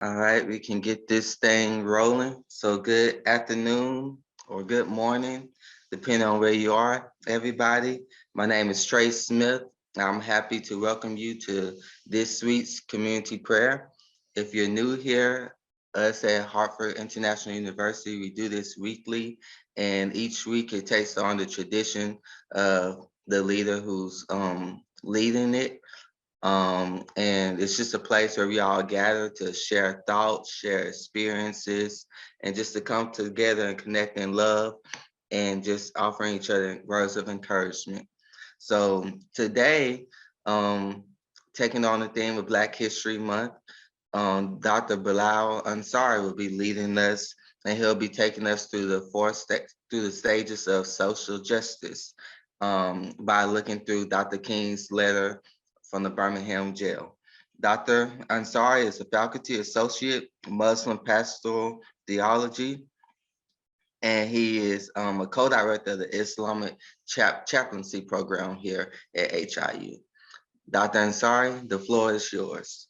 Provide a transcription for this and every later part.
All right, we can get this thing rolling. So good afternoon or good morning, depending on where you are, everybody. My name is Trey Smith. I'm happy to welcome you to this week's community prayer. If you're new here, us at Hartford International University, we do this weekly, and each week it takes on the tradition of the leader who's leading it. And it's just a place where we all gather to share thoughts, share experiences, and just to come together and connect in love and just offering each other words of encouragement. So today, um, taking on the theme of Black History Month, Dr. Bilal Ansari will be leading us, and he'll be taking us through through the stages of social justice by looking through Dr. King's letter from the Birmingham jail. Dr. Ansari is a faculty associate, Muslim Pastoral Theology, and he is a co-director of the Islamic Chaplaincy program here at HIU. Dr. Ansari, the floor is yours.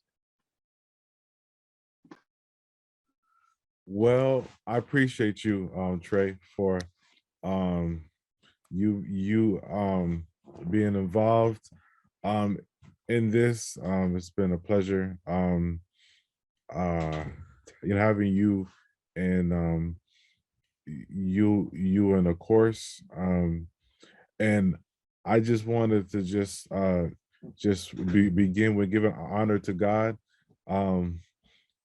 Well, I appreciate you, Trey, for um, you being involved um, in this. It's been a pleasure, uh, having you and you in a course. And I just wanted to begin with giving honor to God. Um,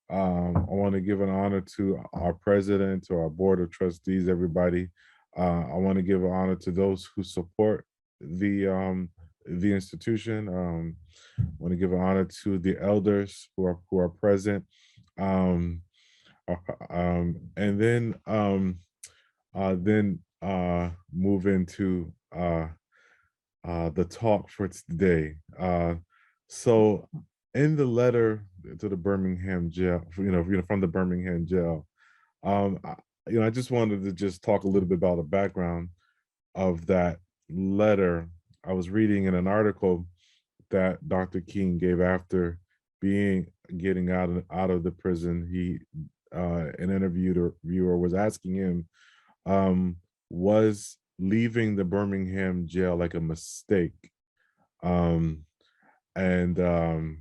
I want to give an honor to our president, to our board of trustees, everybody. I want to give an honor to those who support the institution. I want to give an honor to the elders who are present. Um, and then move into the talk for today. So in the letter to the Birmingham jail, from the Birmingham jail, um, I, I just wanted to just talk a little bit about the background of that letter. I was reading in an article that Dr. King gave after getting out of the prison. An interviewer was asking him, was leaving the Birmingham jail like a mistake? Um, and um,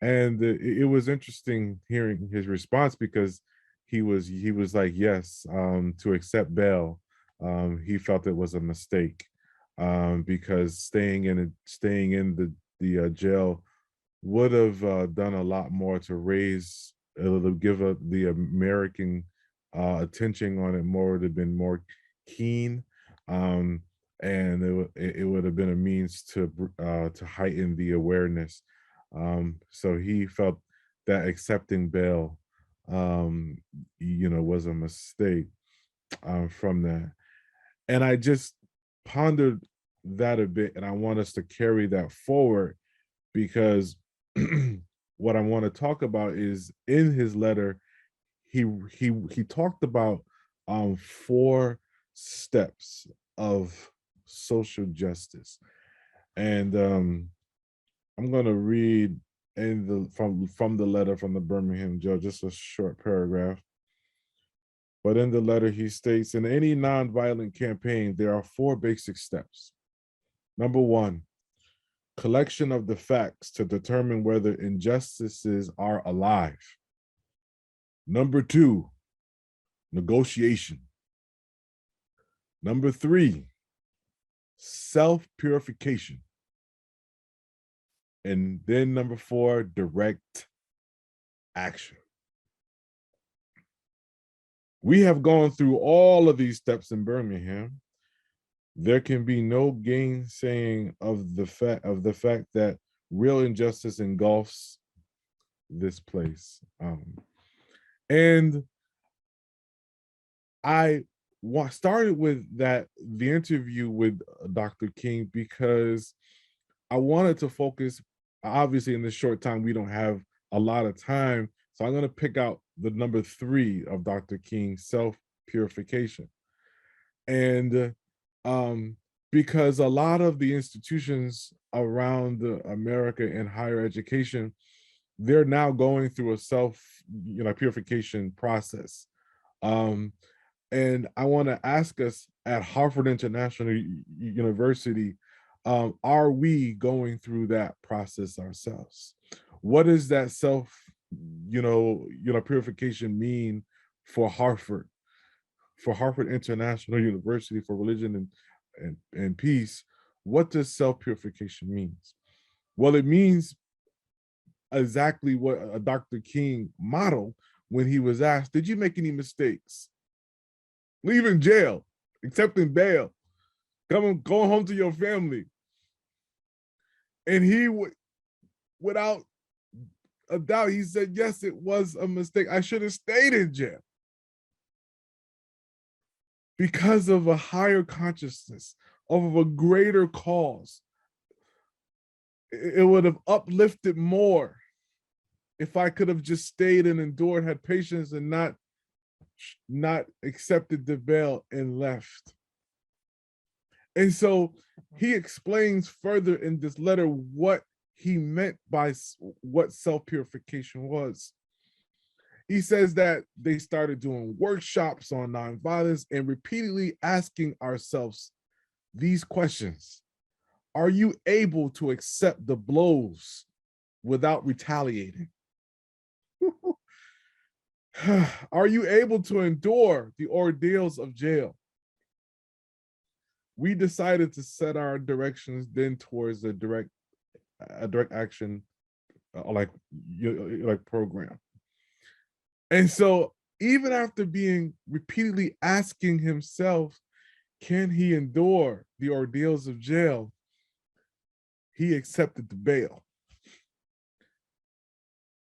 it was interesting hearing his response, because he was like, yes, to accept bail. He felt it was a mistake, because staying in the jail would have done a lot more to give the American attention on it more, would have been more keen, um, and it would have been a means to heighten the awareness. So he felt that accepting bail, was a mistake from that. And I just pondered that a bit, and I want us to carry that forward, because what I want to talk about is, in his letter, he talked about 4 steps of social justice. And I'm going to read from the letter from the Birmingham jail, just a short paragraph. But in the letter, he states, in any nonviolent campaign, there are 4 basic steps. Number 1, collection of the facts to determine whether injustices are alive. Number 2, negotiation. Number 3, self-purification. And then number 4, direct action. We have gone through all of these steps in Birmingham. There can be no gainsaying of the fact that real injustice engulfs this place. And I started with the interview with Dr. King, because I wanted to focus. Obviously, in this short time, we don't have a lot of time, so I'm going to pick out the number 3 of Dr. King's self-purification. And because a lot of the institutions around America in higher education, they're now going through a self, purification process. And I want to ask us at Harvard International University, are we going through that process ourselves? What does that self, purification mean for Harvard International University for Religion and Peace? What does self-purification means? Well, it means exactly what Dr. King modeled when he was asked, did you make any mistakes? Leaving jail, accepting bail, going home to your family. And he would, without a doubt, he said, yes, it was a mistake. I should have stayed in jail. Because of a higher consciousness, of a greater cause. It would have uplifted more if I could have just stayed and endured, had patience, and not accepted the bail and left. And so he explains further in this letter what he meant by what self-purification was. He says that they started doing workshops on nonviolence and repeatedly asking ourselves these questions. Are you able to accept the blows without retaliating? Are you able to endure the ordeals of jail? We decided to set our directions then towards a direct action like program. And so even after being repeatedly asking himself, can he endure the ordeals of jail? He accepted the bail.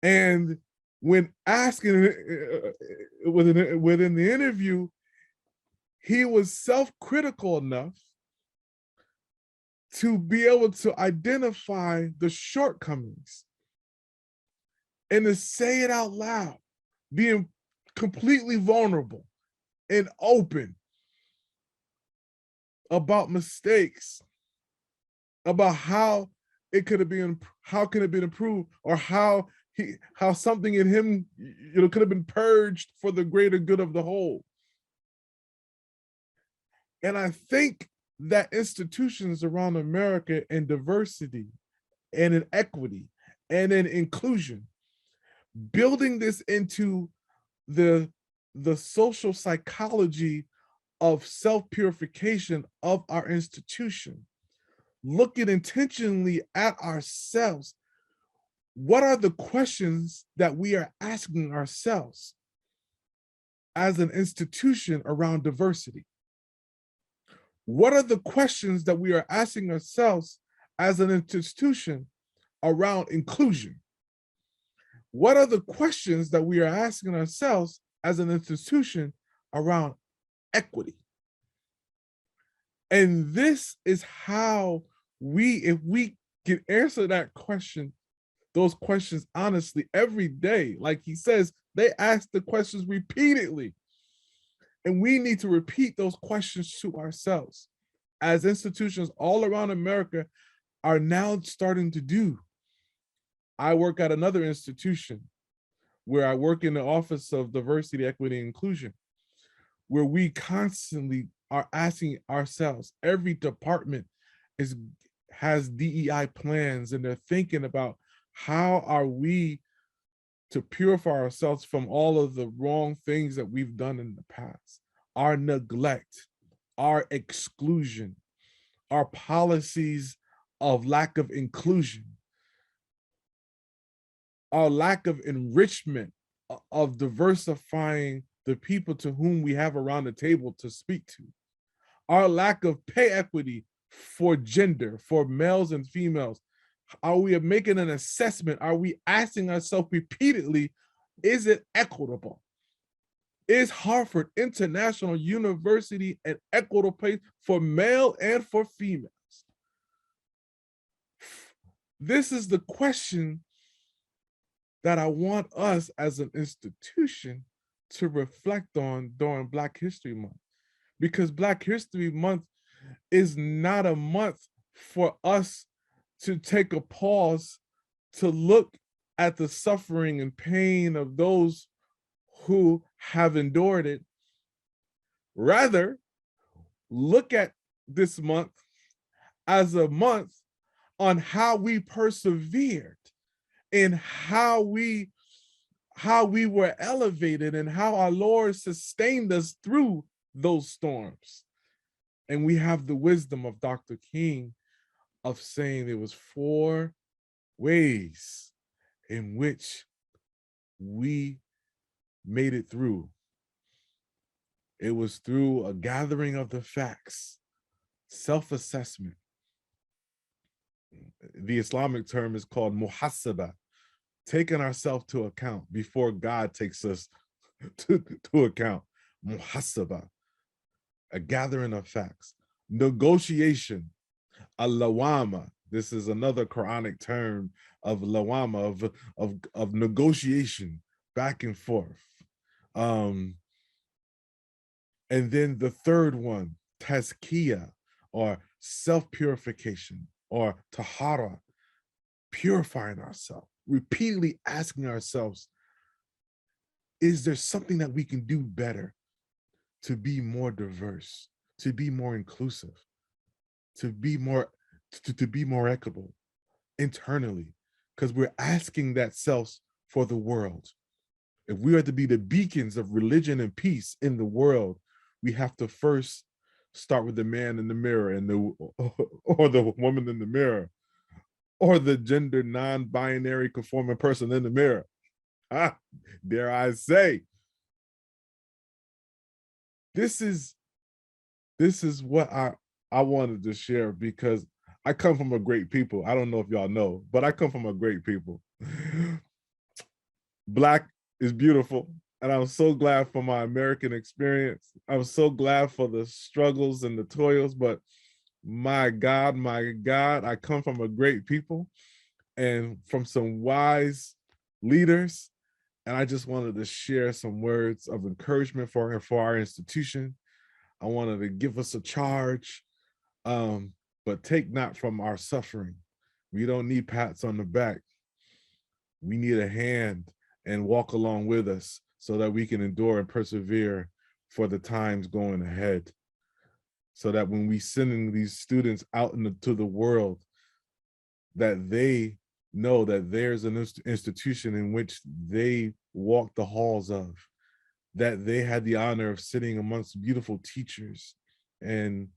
And when asking within the interview, he was self-critical enough to be able to identify the shortcomings and to say it out loud, being completely vulnerable and open about mistakes, about how it could have been, how can it be improved, or how something in him, could have been purged for the greater good of the whole. And I think that institutions around America in diversity and in equity and in inclusion, building this into the social psychology of self-purification of our institution, looking intentionally at ourselves. What are the questions that we are asking ourselves as an institution around diversity? What are the questions that we are asking ourselves as an institution around inclusion? What are the questions that we are asking ourselves as an institution around equity? And this is how if we can answer that question, those questions honestly every day, like he says, they ask the questions repeatedly. And we need to repeat those questions to ourselves, as institutions all around America are now starting to do. I work at another institution where I work in the Office of Diversity, Equity, and Inclusion, where we constantly are asking ourselves, every department has DEI plans, and they're thinking about how are we to purify ourselves from all of the wrong things that we've done in the past, our neglect, our exclusion, our policies of lack of inclusion, our lack of enrichment, of diversifying the people to whom we have around the table to speak to, our lack of pay equity for gender, for males and females. Are we making an assessment? Are we asking ourselves repeatedly, is it equitable? Is Harvard International University an equitable place for male and for females? This is the question that I want us as an institution to reflect on during Black History Month. Because Black History Month is not a month for us to take a pause to look at the suffering and pain of those who have endured it. Rather, look at this month as a month on how we persevered and how we were elevated and how our Lord sustained us through those storms. And we have the wisdom of Dr. King of saying there was 4 ways in which we made it through. It was through a gathering of the facts, self-assessment. The Islamic term is called muhasaba, taking ourselves to account before God takes us to account. Muhasaba, a gathering of facts. Negotiation, a lawama. This is another Quranic term of lawama, of negotiation, back and forth. And then the third one, tazkiyah, or self-purification, or tahara, purifying ourselves, repeatedly asking ourselves, is there something that we can do better to be more diverse, to be more inclusive, to be more equitable internally? Because we're asking that self for the world. If we are to be the beacons of religion and peace in the world, we have to first start with the man in the mirror and or the woman in the mirror, or the gender non-binary conforming person in the mirror. Dare I say, this is what I wanted to share, because I come from a great people. I don't know if y'all know, but I come from a great people. Black is beautiful, and I'm so glad for my American experience. I'm so glad for the struggles and the toils, but my God, I come from a great people and from some wise leaders. And I just wanted to share some words of encouragement for our institution. I wanted to give us a charge, but take not from our suffering. We don't need pats on the back. We need a hand and walk along with us so that we can endure and persevere for the times going ahead. So that when we sending these students out into the world, that they know that there's an institution in which they walk the halls of, that they had the honor of sitting amongst beautiful teachers and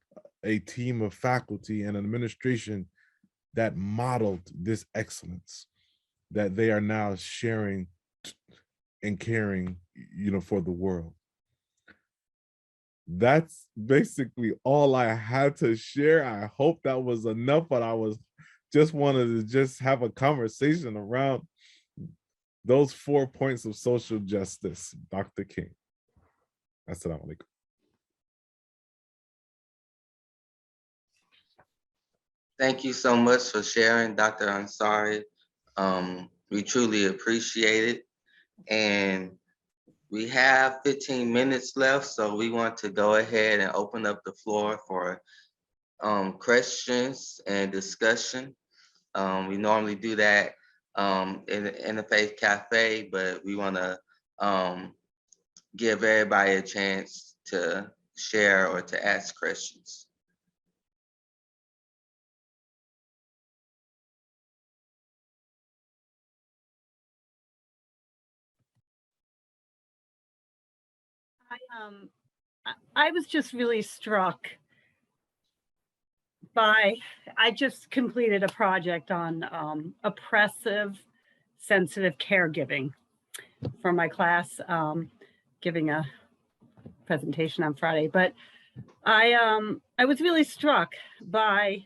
a team of faculty and an administration that modeled this excellence, that they are now sharing and caring, for the world. That's basically all I had to share. I hope that was enough, but I just wanted to have a conversation around those 4 points of social justice, Dr. King. Assalamu alaikum. Thank you so much for sharing, Dr. Ansari. We truly appreciate it. And we have 15 minutes left, so we want to go ahead and open up the floor for questions and discussion. We normally do that in the Faith Cafe, but we want to give everybody a chance to share or to ask questions. I was just really struck by, I just completed a project on oppressive, sensitive caregiving for my class, giving a presentation on Friday. But I was really struck by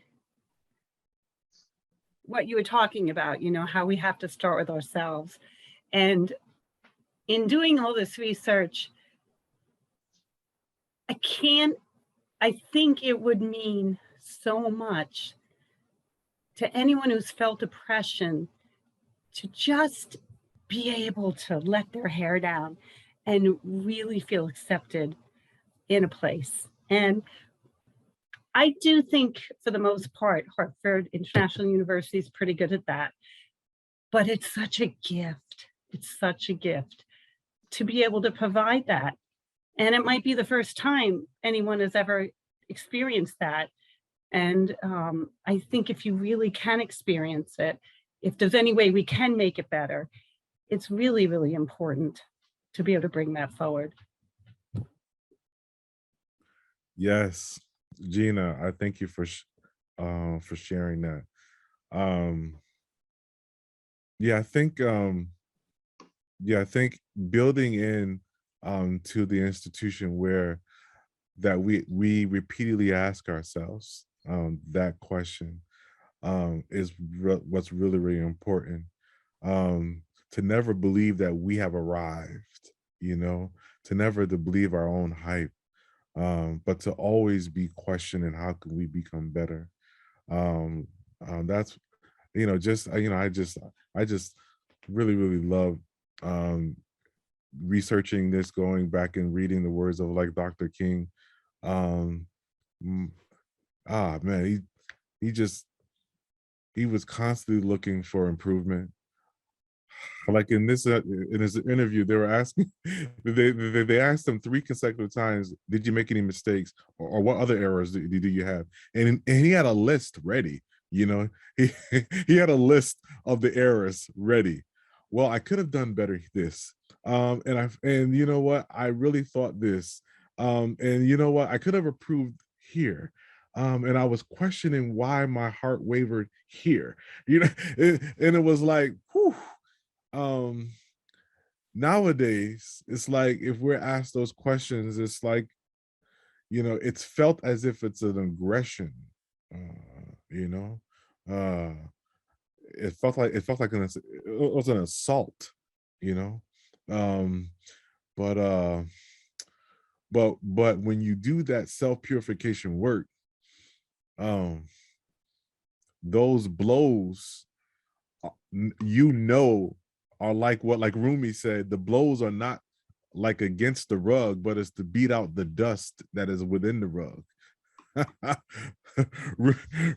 what you were talking about, how we have to start with ourselves. And in doing all this research, I think it would mean so much to anyone who's felt oppression to just be able to let their hair down and really feel accepted in a place. And I do think, for the most part, Hartford International University is pretty good at that. but it's such a gift. It's such a gift to be able to provide that. And it might be the first time anyone has ever experienced that. And I think if you really can experience it, if there's any way we can make it better, it's really, really important to be able to bring that forward. Yes, Gina, I thank you for sharing that. Yeah, I think building in to the institution where that we repeatedly ask ourselves that question is what's really, really important. To never believe that we have arrived, you know, to never to believe our own hype, but to always be questioning how can we become better. That's, you know, just I just really, really love um researching this, going back and reading the words of like Dr. King. um mm, Man, he just he was constantly looking for improvement. Like in his interview, they were asking, they asked him 3 consecutive times, "Did you make any mistakes, or what other errors do you have?" And he had a list ready. You know, he he had a list of the errors ready. Well, I could have done better this, and you know what? I really thought this, and you know what? I could have improved here. And I was questioning why my heart wavered here. You know, and it was like, whew. um Nowadays it's like if we're asked those questions, it's like, you know, it's felt as if it's an aggression. You know, uh it was an assault, you know. um but but when you do that self-purification work, um those blows, you know, are like what, like Rumi said, the blows are not like against the rug, but it's to beat out the dust that is within the rug.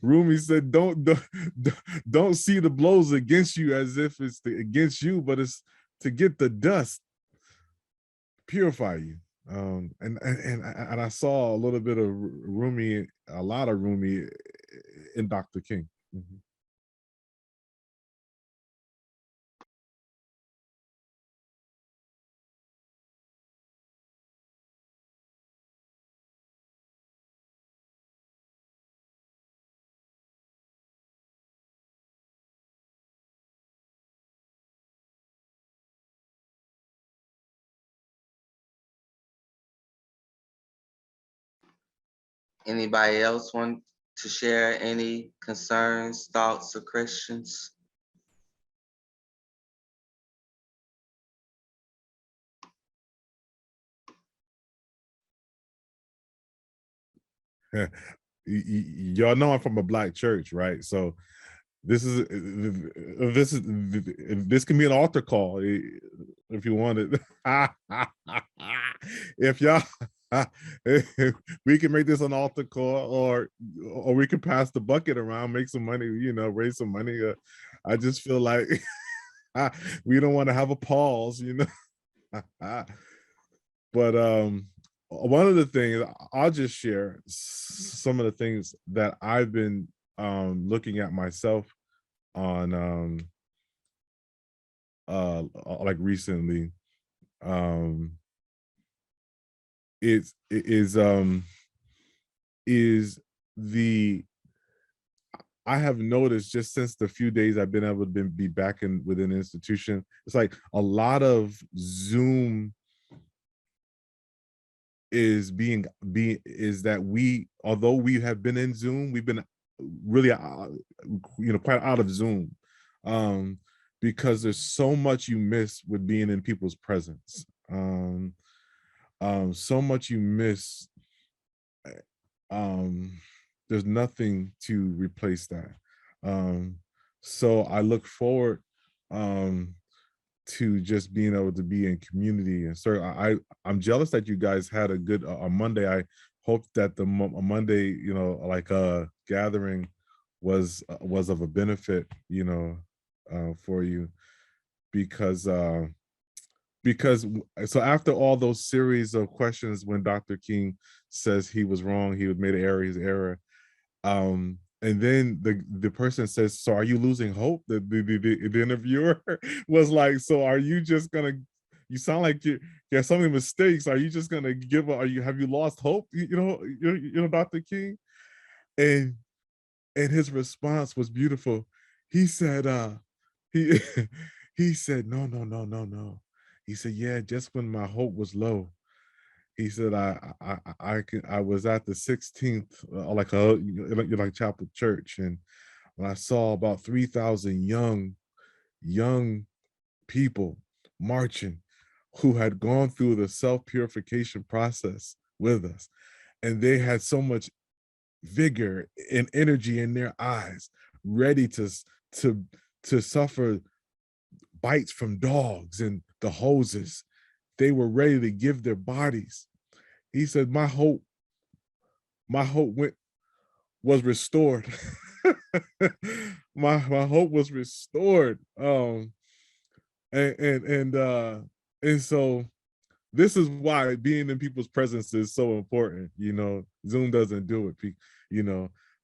Rumi said, don't see the blows against you as if it's against you, but it's to get the dust, purify you. And I saw a little bit of Rumi, a lot of Rumi in Dr. King. Mhm. Anybody else want to share any concerns, thoughts, or questions? Y'all know I'm from a Black church, right? So this can be an altar call if you want it. If y'all, we can make this an altar call, or we can pass the bucket around, make some money, you know, raise some money. I just feel like we don't want to have a pause, you know. But one of the things I'll just share some of the things that I've been looking at myself on like recently. um it is the I have noticed just since the few days I've been able to be back in within the institution, it's like a lot of Zoom is is that we, although we have been in Zoom, we've been really you know, quite out of Zoom, because there's so much you miss with being in people's presence. So much you miss. um there's nothing to replace that. So I look forward to just being able to be in community. And so I'm jealous that you guys had a good Monday. I hope that the Monday, you know, like gathering was of a benefit, you know. for you, because because so after all those series of questions, when Dr. King says he was wrong, he made an error, his error, and then the person says, so are you losing hope? The interviewer was like, so are you just gonna, you sound like you have so many mistakes, are you just gonna give up, have you lost hope, Dr. King? And his response was beautiful. He said, he he said, no, no, no, no, no. He said, yeah, just when my hope was low. He said, I was at the 16th, like Chapel Church, and when I saw about 3,000 young people marching who had gone through the self-purification process with us, and they had so much vigor and energy in their eyes, ready to suffer bites from dogs and the hoses. They were ready to give their bodies. He said, my hope was restored. my hope was restored. And so this is why being in people's presence is so important. Zoom doesn't do it,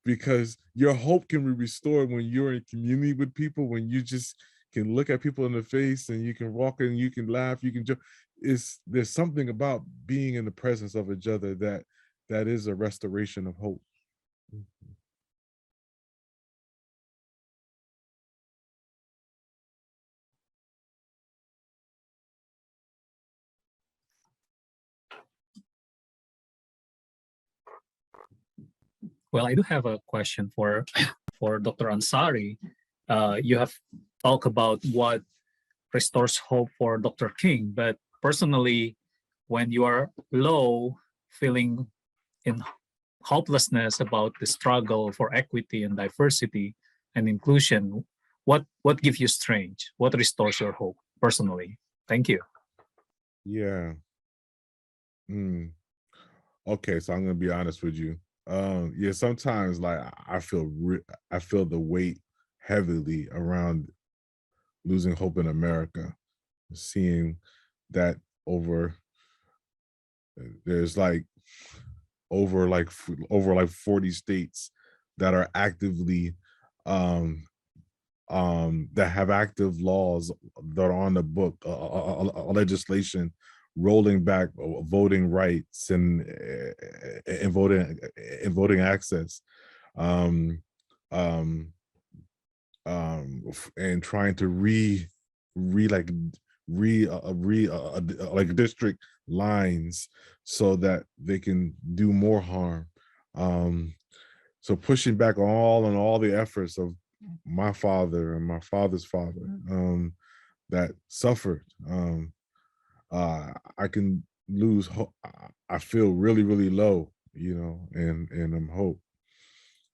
because your hope can be restored when you're in community with people, when you just can look at people in the face and you can walk and you can laugh, you can joke. There's something about being in the presence of each other that is a restoration of hope. Well, I do have a question for Dr. Ansari. You have talked about what restores hope for Dr. King, but personally, when you are low, feeling in hopelessness about the struggle for equity and diversity and inclusion, what gives you strength? What restores your hope personally? Thank you. Yeah. Okay, so I'm gonna be honest with you. Yeah, sometimes like I feel the weight heavily around losing hope in America, seeing that there's like over 40 states that are actively that have active laws that are on the book, legislation rolling back voting rights and voting access, um, and trying to like district lines so that they can do more harm. So pushing back on all the efforts of my father and my father's father that suffered. I can lose hope. I feel really, really low, and I'm hope.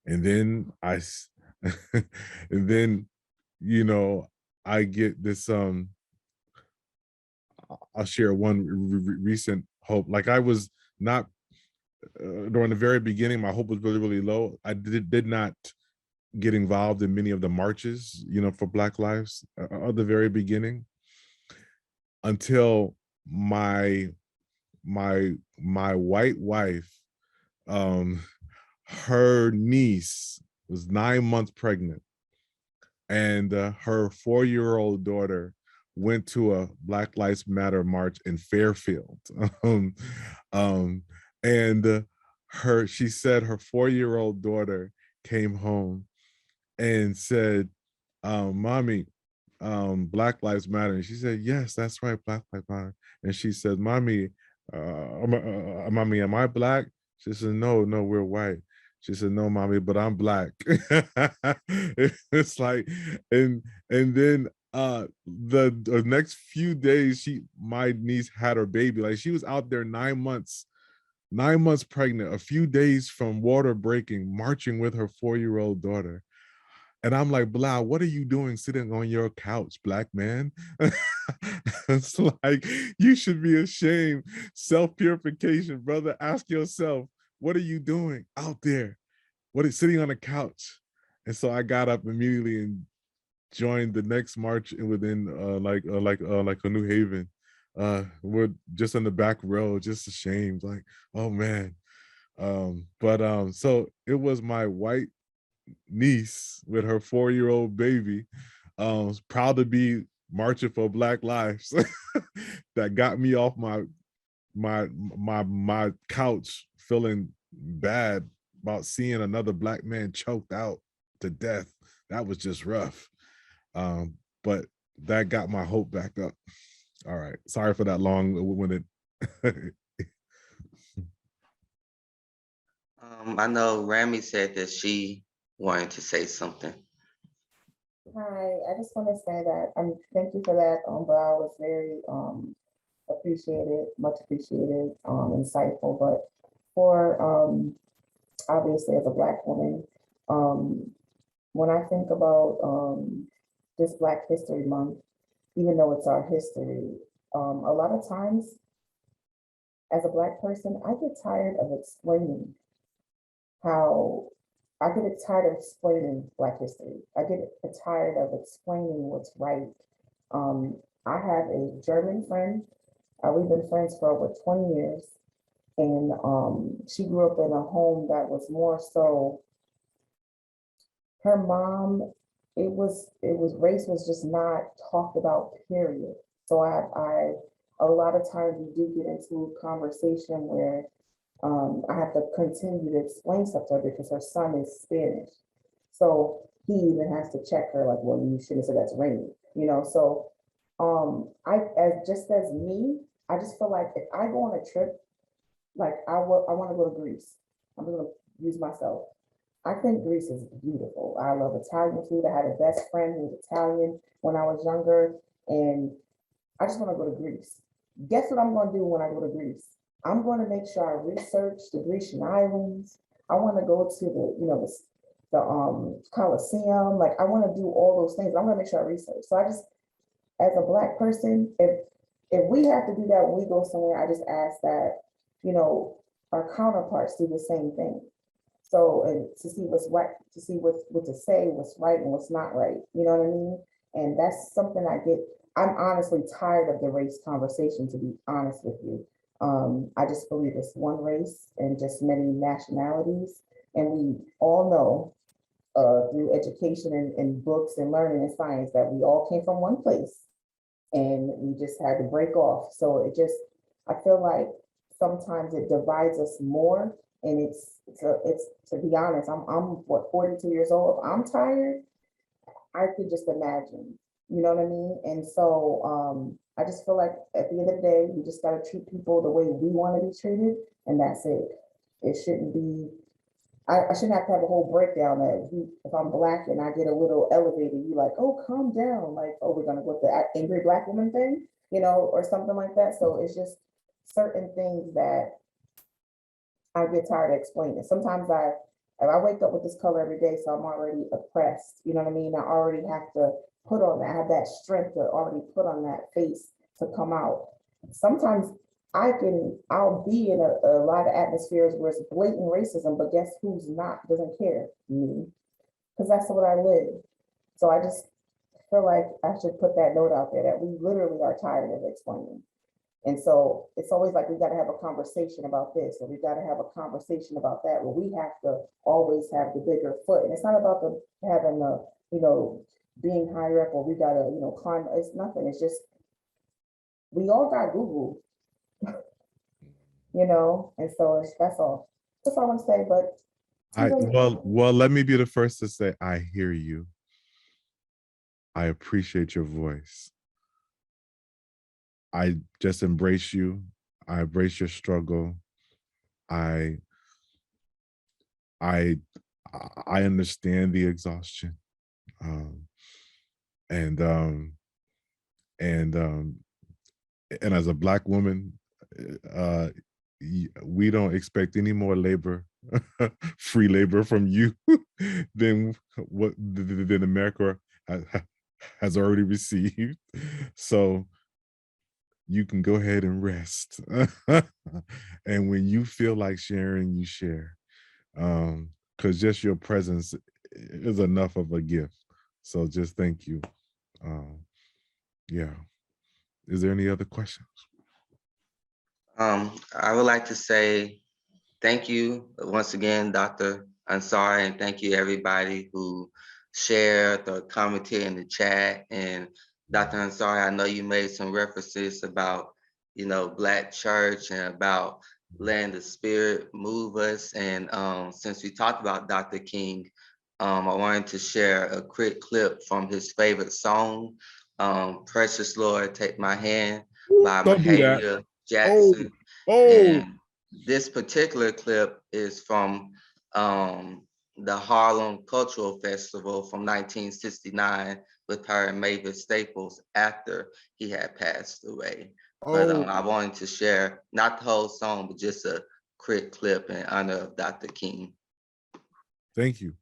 And then and then, I get this, I'll share one recent hope. Like I was not, during the very beginning, my hope was really, really low. I did not get involved in many of the marches, for Black Lives at the very beginning, until my white wife, her niece was 9 months pregnant, and her 4-year-old daughter went to a Black Lives Matter march in Fairfield. And she said her 4-year-old daughter came home and said, mommy, Black Lives Matter. And she said, yes, that's right, Black Lives Matter. And she said, mommy, mommy, am I Black? She said, no, we're white. She said, no, mommy, but I'm Black. It's like, and then the next few days, my niece had her baby. Like she was out there 9 months pregnant, a few days from water breaking, marching with her 4-year-old daughter. And I'm like, Bilal, what are you doing sitting on your couch, Black man? It's like, you should be ashamed. Self-purification, brother. Ask yourself, what are you doing out there? What is sitting on a couch? And so I got up immediately and joined the next march within like a New Haven. We're just in the back row, just ashamed, like, oh man. So it was my white niece with her 4-year-old baby, proud to be marching for Black lives, that got me off my couch feeling bad about seeing another Black man choked out to death. That was just rough. But that got my hope back up. All right, sorry for that long-winded. I know Rami said that she wanted to say something. Hi, I just want to say that thank you for that. Bilal was very appreciated, much appreciated, insightful. But for obviously as a Black woman, when I think about this Black History Month, even though it's our history, a lot of times as a Black person, I get tired of explaining how I get tired of explaining Black history. I get tired of explaining what's right. I have a German friend. We've been friends for over 20 years. And she grew up in a home that was more so, her mom, race was just not talked about, period. So I a lot of times we do get into a conversation where I have to continue to explain stuff to her because her son is Spanish. So he even has to check her, like, well, you shouldn't have said that's raining, you know? So as me, I just feel like if I go on a trip, like I want to go to Greece. I'm going to use myself. I think Greece is beautiful. I love Italian food. I had a best friend who was Italian when I was younger, and I just want to go to Greece. Guess what I'm going to do when I go to Greece? I'm going to make sure I research the Grecian islands. I want to go to the Colosseum. Like, I want to do all those things. I'm going to make sure I research. So I just, as a Black person, if we have to do that when we go somewhere, I just ask that, our counterparts do the same thing. So, and to see what's right, to see what to say, what's right and what's not right. You know what I mean? And that's something I'm honestly tired of the race conversation, to be honest with you. I just believe it's one race and just many nationalities. And we all know through education and books and learning and science that we all came from one place and we just had to break off. So I feel like sometimes it divides us more. And it's to be honest, I'm what, 42 years old. If I'm tired, I could just imagine, you know what I mean? And so I just feel like at the end of the day, we just got to treat people the way we want to be treated, and that's it. It shouldn't be, I shouldn't have to have a whole breakdown that if I'm Black and I get a little elevated, you like, oh, calm down. Like, oh, we're going to go with the angry Black woman thing, or something like that. So it's just certain things that I get tired of explaining. Sometimes if I wake up with this color every day, so I'm already oppressed, you know what I mean? I already have to put on that, I have that strength to already put on that face to come out. Sometimes I'll be in a lot of atmospheres where it's blatant racism, but guess who's doesn't care? Me. Because that's what I live. So I just feel like I should put that note out there that we literally are tired of explaining. And so it's always like, we got to have a conversation about this, or we got to have a conversation about that, where we have to always have the bigger foot. And it's not about having being higher up, or we got to, climb. It's nothing. It's just, we all got Google, and so that's all. That's all I want to say. But well, let me be the first to say, I hear you. I appreciate your voice. I just embrace you. I embrace your struggle. I understand the exhaustion. And as a Black woman, we don't expect any more labor, free labor from you than America has already received. So you can go ahead and rest. And when you feel like sharing, you share. Because just your presence is enough of a gift. So just thank you. Yeah. Is there any other questions? I would like to say thank you once again, Dr. Ansari, and thank you everybody who shared or commented in the chat. And Dr. Ansari, I know you made some references about, Black church and about letting the Spirit move us. And since we talked about Dr. King, I wanted to share a quick clip from his favorite song, Precious Lord, Take My Hand by Don't do that. Mahalia Oh, Jackson. oh, And this particular clip is from the Harlem Cultural Festival from 1969 with her and Mavis Staples after he had passed away. But oh, I wanted to share not the whole song, but just a quick clip in honor of Dr. King. thank you.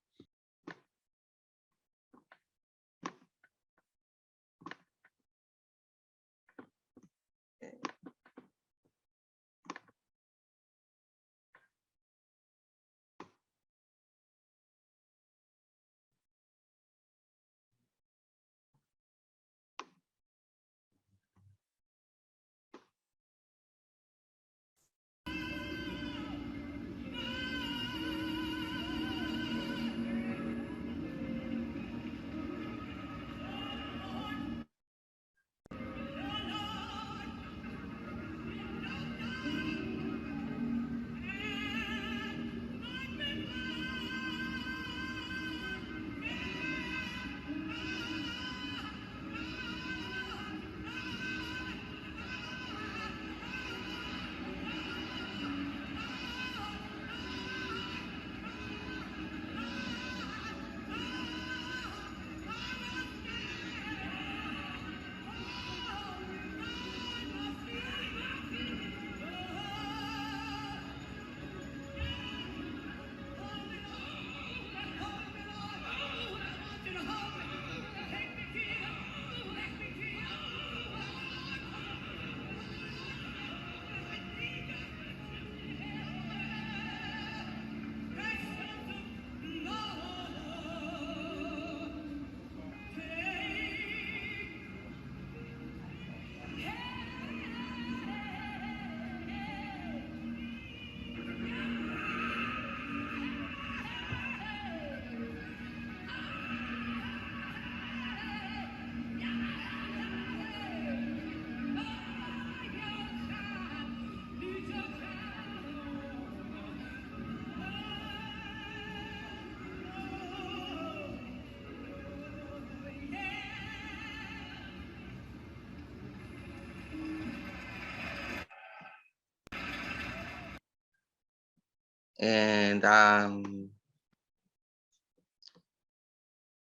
And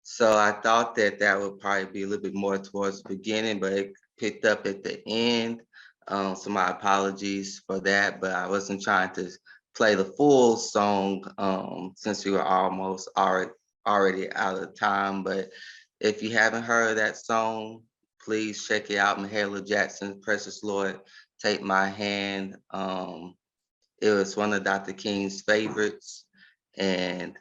so I thought that would probably be a little bit more towards the beginning, but it picked up at the end. So my apologies for that, but I wasn't trying to play the full song since we were almost already out of time. But if you haven't heard that song, please check it out. Mahalia Jackson's Precious Lord, Take My Hand. It was one of Dr. King's favorites. And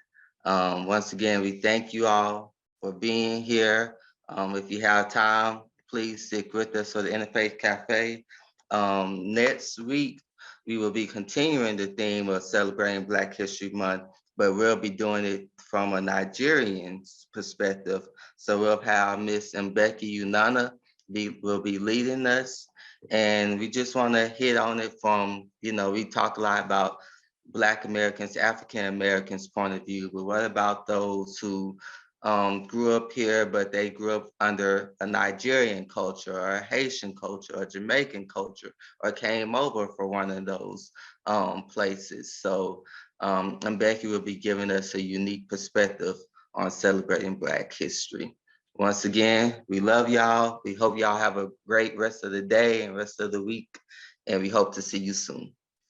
once again, we thank you all for being here. If you have time, please stick with us for the Interfaith Cafe. Next week, we will be continuing the theme of celebrating Black History Month, but we'll be doing it from a Nigerian perspective. So we'll have Miss Mbeki Unana will be leading us. And we just want to hit on it from, we talk a lot about Black Americans, African Americans' point of view, but what about those who grew up here, but they grew up under a Nigerian culture or a Haitian culture or Jamaican culture, or came over for one of those places. So and Becky will be giving us a unique perspective on celebrating Black history. Once again, we love y'all. We hope y'all have a great rest of the day and rest of the week, and we hope to see you soon.